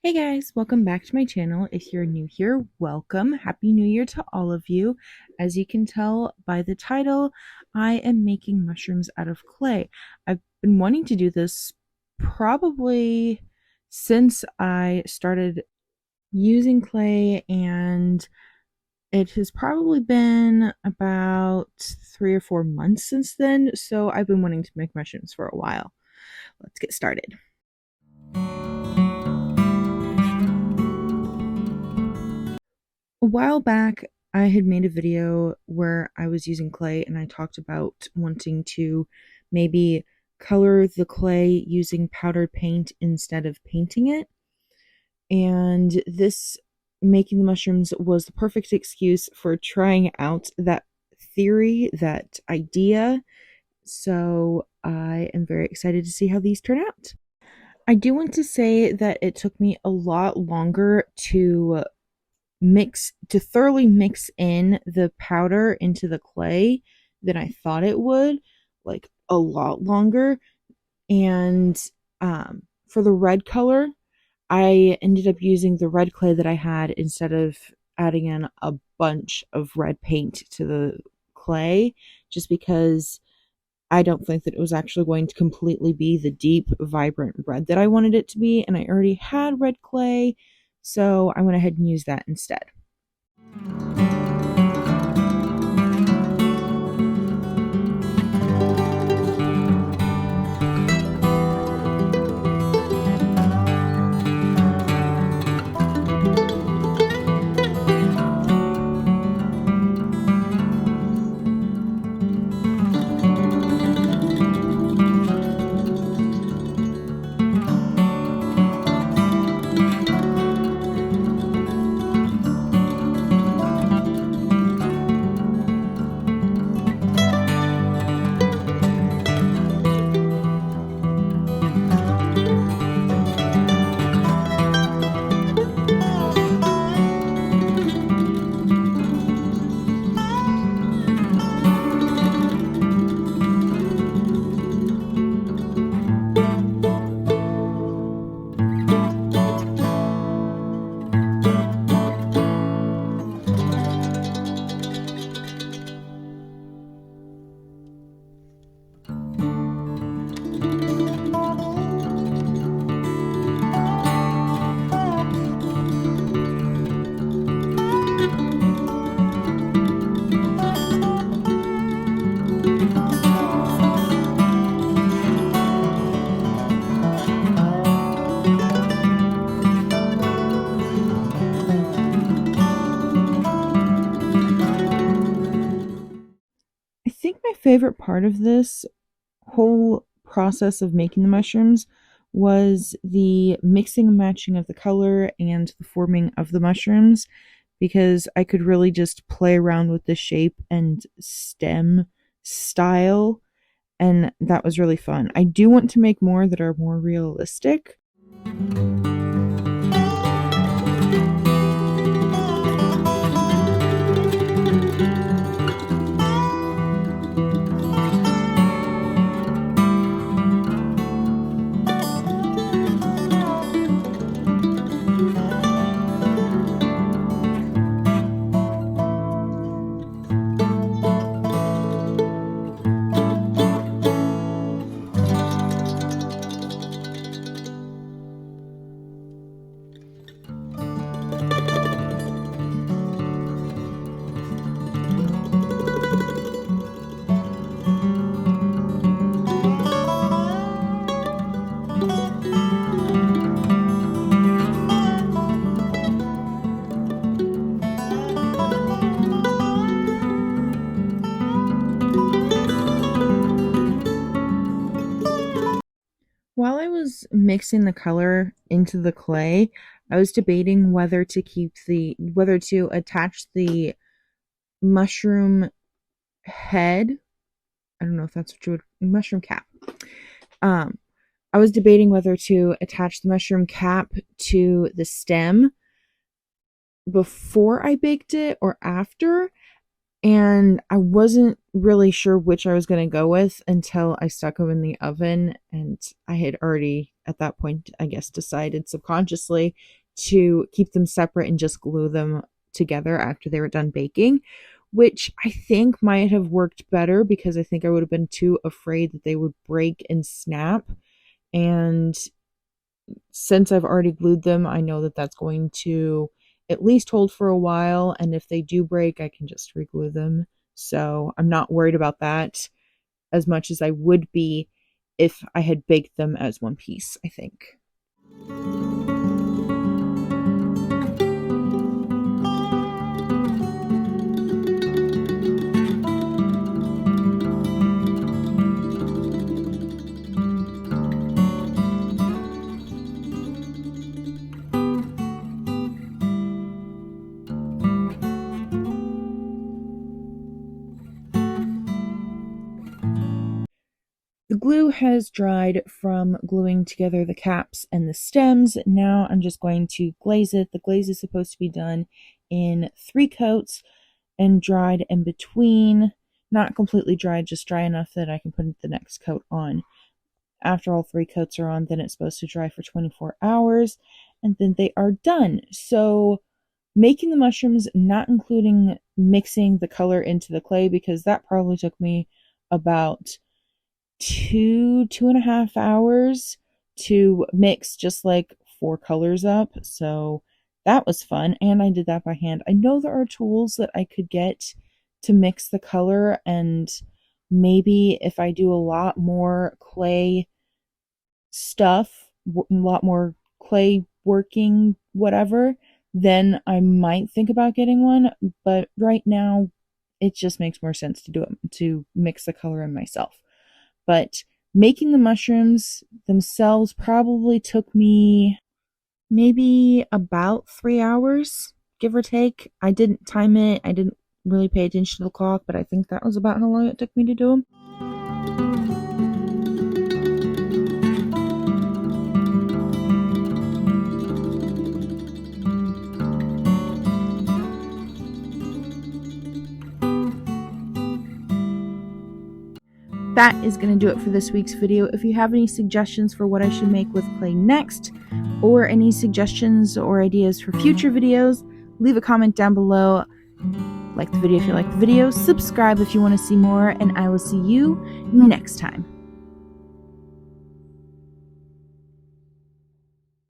Hey guys, welcome back to my channel. If you're new here, welcome. Happy New Year to all of you. As you can tell by the title, I am making mushrooms out of clay. I've been wanting to do this probably since I started using clay, and it has probably been about 3 or 4 months since then, so I've been wanting to make mushrooms for a while. Let's get started. A while back, I had made a video where I was using clay and I talked about wanting to maybe color the clay using powdered paint instead of painting it. And this making the mushrooms was the perfect excuse for trying out that theory, that idea. So I am very excited to see how these turn out. I do want to say that it took me a lot longer to thoroughly mix in the powder into the clay than I thought it would, like a lot longer. And for the red color, I ended up using the red clay that I had instead of adding in a bunch of red paint to the clay, just because I don't think that it was actually going to completely be the deep, vibrant red that I wanted it to be, and I already had red clay, so I went ahead and used that instead. I think my favorite part of this whole process of making the mushrooms was the mixing and matching of the color and the forming of the mushrooms, because I could really just play around with the shape and stem style, and that was really fun. I do want to make more that are more realistic. While I was mixing the color into the clay, I was debating whether to attach the mushroom head. I don't know if that's what you would mushroom cap. Um, I was debating whether to attach the mushroom cap to the stem before I baked it or after, and I wasn't really sure which I was going to go with until I stuck them in the oven. And I had already, at that point, I guess, decided subconsciously to keep them separate and just glue them together after they were done baking, which I think might have worked better because I think I would have been too afraid that they would break and snap. And since I've already glued them, I know that that's going to at least hold for a while. And if they do break, I can just reglue them. So I'm not worried about that as much as I would be if I had baked them as one piece, I think. The glue has dried from gluing together the caps and the stems. Now I'm just going to glaze it. The glaze is supposed to be done in 3 coats and dried in between. Not completely dried, just dry enough that I can put the next coat on. After all 3 coats are on, then it's supposed to dry for 24 hours, and then they are done. So making the mushrooms, not including mixing the color into the clay, because that probably took me about 2.5 hours to mix just like 4 colors up. So that was fun, and I did that by hand. I know there are tools that I could get to mix the color, and maybe if I do a lot more clay stuff, a lot more clay working, whatever, then I might think about getting one. But right now, it just makes more sense to do it, to mix the color in myself. But making the mushrooms themselves probably took me maybe about 3 hours, give or take. I didn't time it. I didn't really pay attention to the clock, but I think that was about how long it took me to do them. That is going to do it for this week's video. If you have any suggestions for what I should make with clay next, or any suggestions or ideas for future videos, leave a comment down below. Like the video if you like the video, subscribe if you want to see more, and I will see you next time.